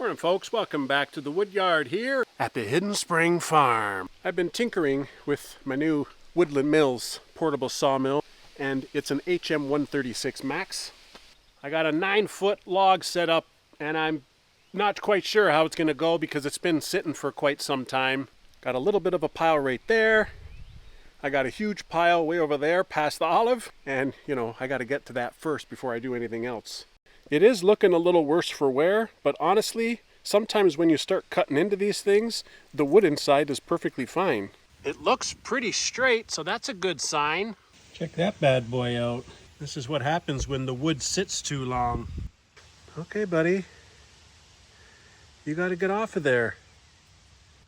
Morning folks, welcome back to the woodyard here at the Hidden Spring Farm. I've been tinkering with my new Woodland Mills portable sawmill, and it's an HM136MAX. I got a 9-foot log set up, and I'm not quite sure how it's going to go because it's been sitting for quite some time. Got a little bit of a pile right there. I got a huge pile way over there past the olive, and I got to get to that first before I do anything else. It is looking a little worse for wear, but honestly, sometimes when you start cutting into these things, the wood inside is perfectly fine. It looks pretty straight, so that's a good sign. Check that bad boy out. This is what happens when the wood sits too long. Okay, buddy. You got to get off of there.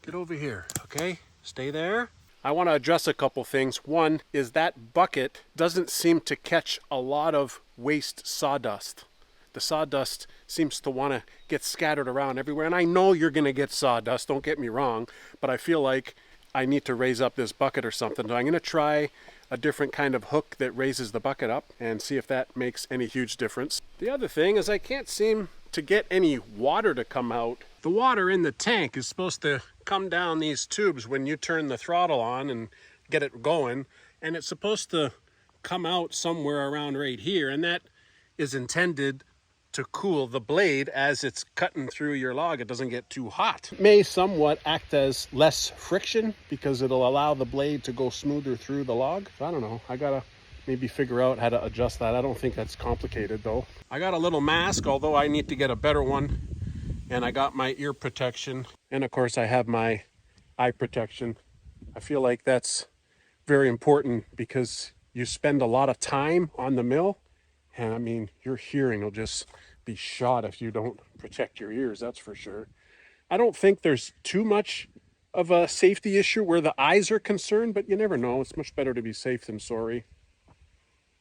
Get over here, okay? Stay there. I want to address a couple things. One is that bucket doesn't seem to catch a lot of waste sawdust. The sawdust seems to want to get scattered around everywhere. And I know you're going to get sawdust, don't get me wrong, but I feel like I need to raise up this bucket or something. So I'm going to try a different kind of hook that raises the bucket up and see if that makes any huge difference. The other thing is I can't seem to get any water to come out. The water in the tank is supposed to come down these tubes when you turn the throttle on and get it going. And it's supposed to come out somewhere around right here. And that is intended to cool the blade as it's cutting through your log. It doesn't get too hot. It may somewhat act as less friction because it'll allow the blade to go smoother through the log. I don't know. I gotta maybe figure out how to adjust that. I don't think that's complicated though. I got a little mask, although I need to get a better one. And I got my ear protection. And of course I have my eye protection. I feel like that's very important because you spend a lot of time on the mill. And I mean, your hearing will just be shot if you don't protect your ears, that's for sure. I don't think there's too much of a safety issue where the eyes are concerned, but you never know. It's much better to be safe than sorry.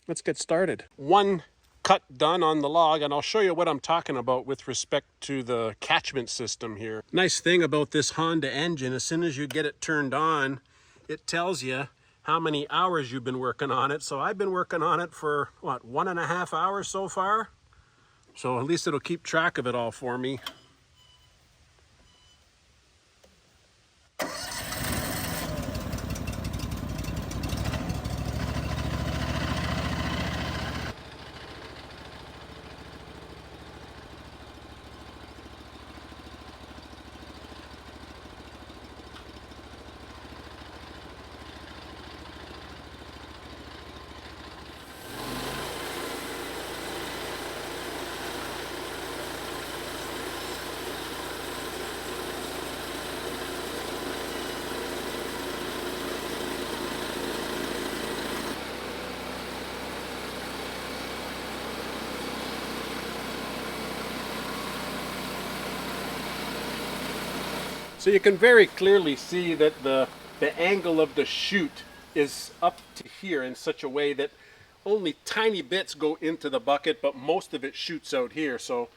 Let's get started. One cut done on the log, and I'll show you what I'm talking about with respect to the catchment system here. Nice thing about this Honda engine, as soon as you get it turned on, it tells you how many hours you've been working on it. So I've been working on it for, 1.5 hours so far? So at least it'll keep track of it all for me. So you can very clearly see that the angle of the chute is up to here in such a way that only tiny bits go into the bucket, but most of it shoots out here. So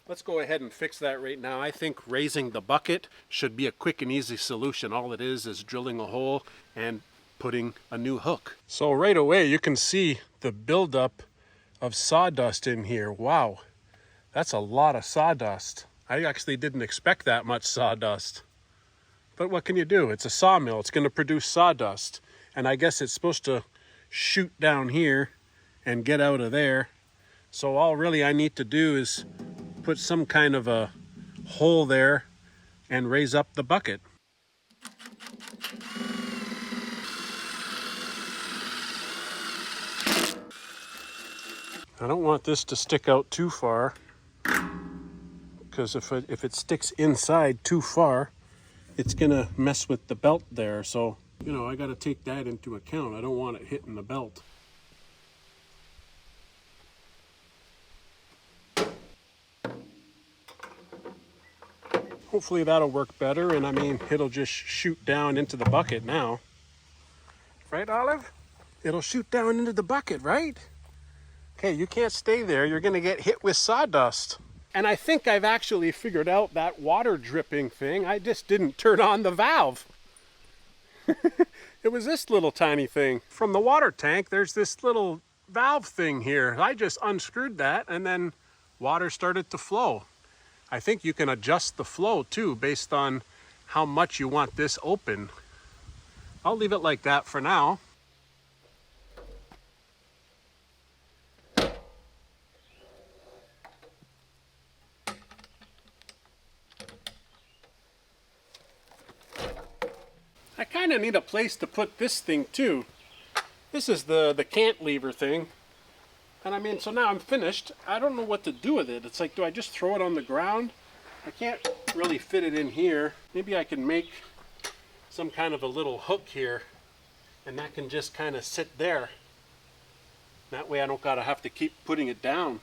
let's go ahead and fix that right now. I think raising the bucket should be a quick and easy solution. All it is drilling a hole and putting a new hook. So right away you can see the buildup of sawdust in here. Wow, that's a lot of sawdust. I actually didn't expect that much sawdust. But what can you do? It's a sawmill. It's going to produce sawdust. And I guess it's supposed to shoot down here and get out of there. So all really I need to do is put some kind of a hole there and raise up the bucket. I don't want this to stick out too far, because if it sticks inside too far, it's gonna mess with the belt there. So, I gotta take that into account. I don't want it hitting the belt. Hopefully that'll work better, and I mean, it'll just shoot down into the bucket now. Right, Olive? It'll shoot down into the bucket, right? Okay, you can't stay there. You're gonna get hit with sawdust. And I think I've actually figured out that water dripping thing. I just didn't turn on the valve. It was this little tiny thing. From the water tank, there's this little valve thing here. I just unscrewed that and then water started to flow. I think you can adjust the flow too based on how much you want this open. I'll leave it like that for now. I kind of need a place to put this thing too. This is the cantilever thing. And I mean, so now I'm finished. I don't know what to do with it. It's like, do I just throw it on the ground? I can't really fit it in here. Maybe I can make some kind of a little hook here, and that can just kind of sit there. That way I don't gotta have to keep putting it down.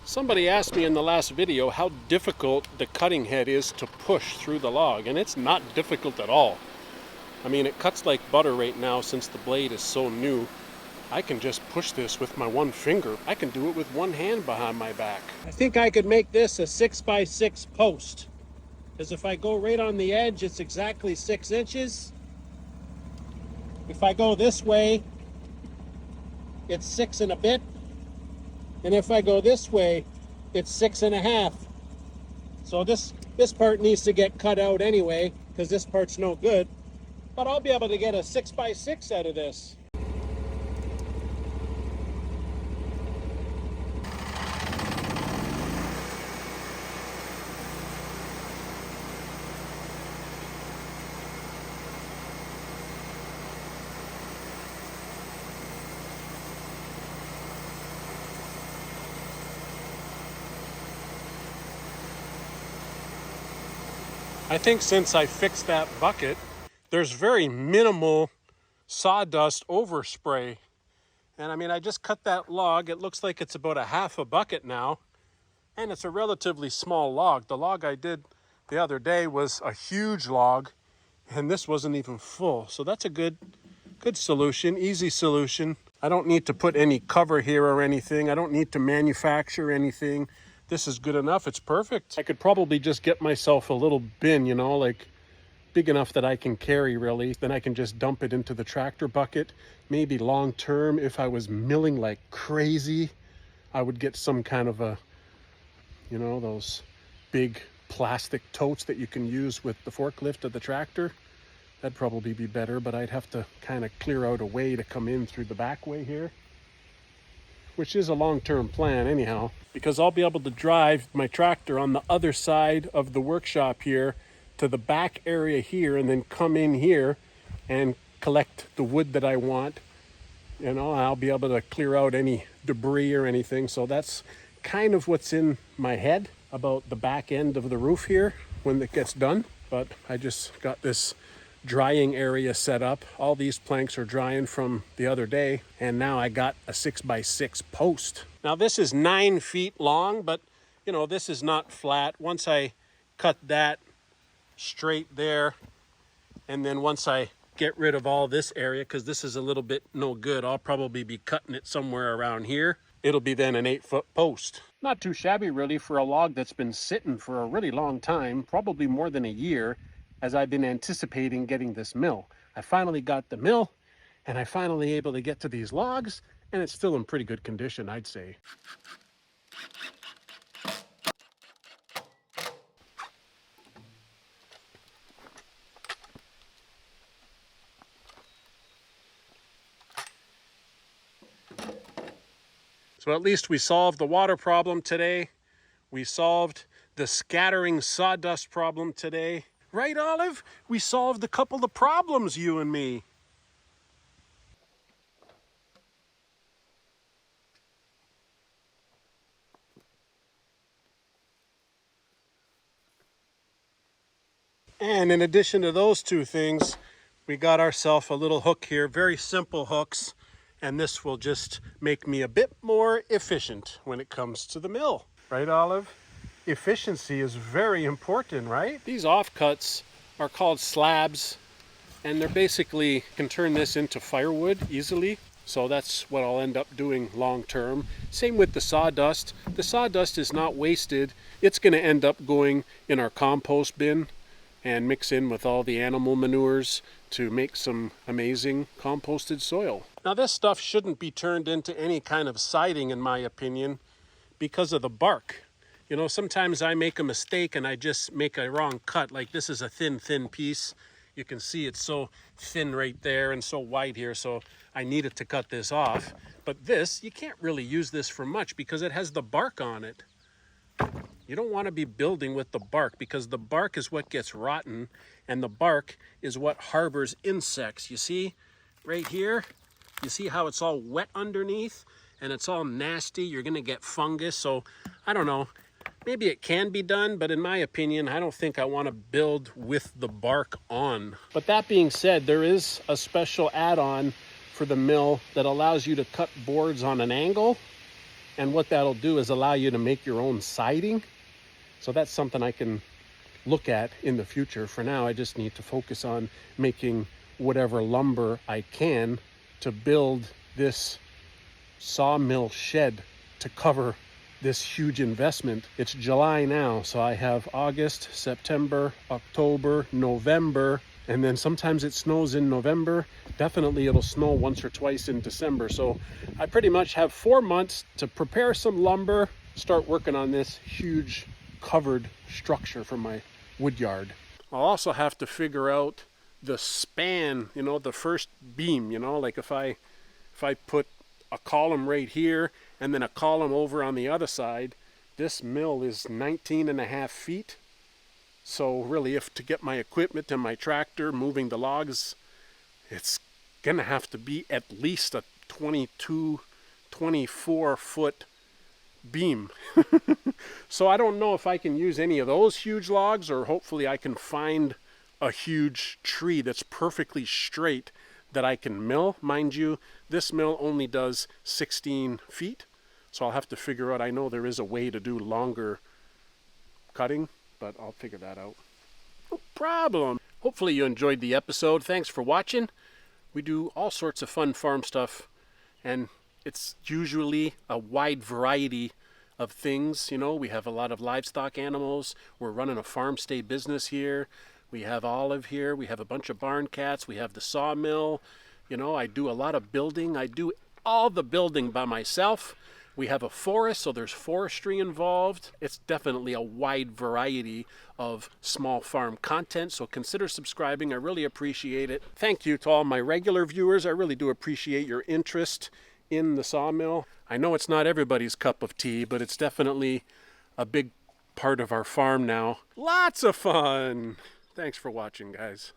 Somebody asked me in the last video how difficult the cutting head is to push through the log, and it's not difficult at all. I mean, it cuts like butter right now since the blade is so new. I can just push this with my one finger. I can do it with one hand behind my back. I think I could make this a 6x6 post, because if I go right on the edge, it's exactly 6 inches. If I go this way, it's 6 and a bit. And if I go this way, it's 6.5. So this part needs to get cut out anyway, because this part's no good. But I'll be able to get a 6x6 out of this. I think since I fixed that bucket, there's very minimal sawdust overspray. And I mean, I just cut that log. It looks like it's about a half a bucket now. And it's a relatively small log. The log I did the other day was a huge log, and this wasn't even full. So that's a good solution, easy solution. I don't need to put any cover here or anything. I don't need to manufacture anything. This is good enough. It's perfect. I could probably just get myself a little bin, you know, like big enough that I can carry really. Then I can just dump it into the tractor bucket. Maybe long term, if I was milling like crazy, I would get some kind of a, you know, those big plastic totes that you can use with the forklift of the tractor. That'd probably be better, but I'd have to kind of clear out a way to come in through the back way here, which is a long-term plan anyhow, because I'll be able to drive my tractor on the other side of the workshop here to the back area here, and then come in here and collect the wood that I want. You know, I'll be able to clear out any debris or anything. So that's kind of what's in my head about the back end of the roof here when it gets done. But I just got this drying area set up. All these planks are drying from the other day, and now I got a 6x6 post. Now this is 9 feet long, but you know, this is not flat. Once I cut that straight there, and then once I get rid of all this area because this is a little bit no good. I'll probably be cutting it somewhere around here. It'll be then an 8-foot post. Not too shabby really for a log that's been sitting for a really long time, probably more than a year, as I've been anticipating getting this mill. I finally got the mill, and I finally able to get to these logs, and it's still in pretty good condition, I'd say. So at least we solved the water problem today. We solved the scattering sawdust problem today. Right, Olive? We solved a couple of problems, you and me. And in addition to those two things, we got ourselves a little hook here, very simple hooks. And this will just make me a bit more efficient when it comes to the mill. Right, Olive? Efficiency is very important, right? These offcuts are called slabs, and they're basically, can turn this into firewood easily. So that's what I'll end up doing long term. Same with the sawdust. The sawdust is not wasted. It's going to end up going in our compost bin and mix in with all the animal manures to make some amazing composted soil. Now this stuff shouldn't be turned into any kind of siding in my opinion because of the bark. You know, sometimes I make a mistake and I just make a wrong cut. Like this is a thin piece. You can see it's so thin right there and so wide here, so I needed to cut this off. But this, you can't really use this for much because it has the bark on it. You don't want to be building with the bark because the bark is what gets rotten and the bark is what harbors insects. You see right here, you see how it's all wet underneath and it's all nasty. You're going to get fungus. So I don't know, maybe it can be done, but in my opinion, I don't think I want to build with the bark on. But that being said, there is a special add-on for the mill that allows you to cut boards on an angle. And what that'll do is allow you to make your own siding. So that's something I can look at in the future. For now, I just need to focus on making whatever lumber I can to build this sawmill shed to cover this huge investment. It's July now, so I have August, September, October, November, and then sometimes it snows in November. Definitely it'll snow once or twice in December. So I pretty much have 4 months to prepare some lumber, start working on this huge covered structure for my wood yard. I'll also have to figure out the span, you know, the first beam, you know, like if I put a column right here and then a column over on the other side, this mill is 19.5 feet. So really, if to get my equipment and my tractor moving the logs, it's gonna have to be at least a 22, 24 foot beam. So I don't know if I can use any of those huge logs, or hopefully I can find a huge tree that's perfectly straight that I can mill. Mind you, this mill only does 16 feet. So I'll have to figure out, I know there is a way to do longer cutting, but I'll figure that out. No problem. Hopefully you enjoyed the episode. Thanks for watching. We do all sorts of fun farm stuff, and it's usually a wide variety of things. You know, we have a lot of livestock animals. We're running a farm stay business here. We have Olive here. We have a bunch of barn cats. We have the sawmill. You know, I do a lot of building. I do all the building by myself. We have a forest, so there's forestry involved. It's definitely a wide variety of small farm content, so consider subscribing. I really appreciate it. Thank you to all my regular viewers. I really do appreciate your interest in the sawmill. I know it's not everybody's cup of tea, but it's definitely a big part of our farm now. Lots of fun! Thanks for watching, guys.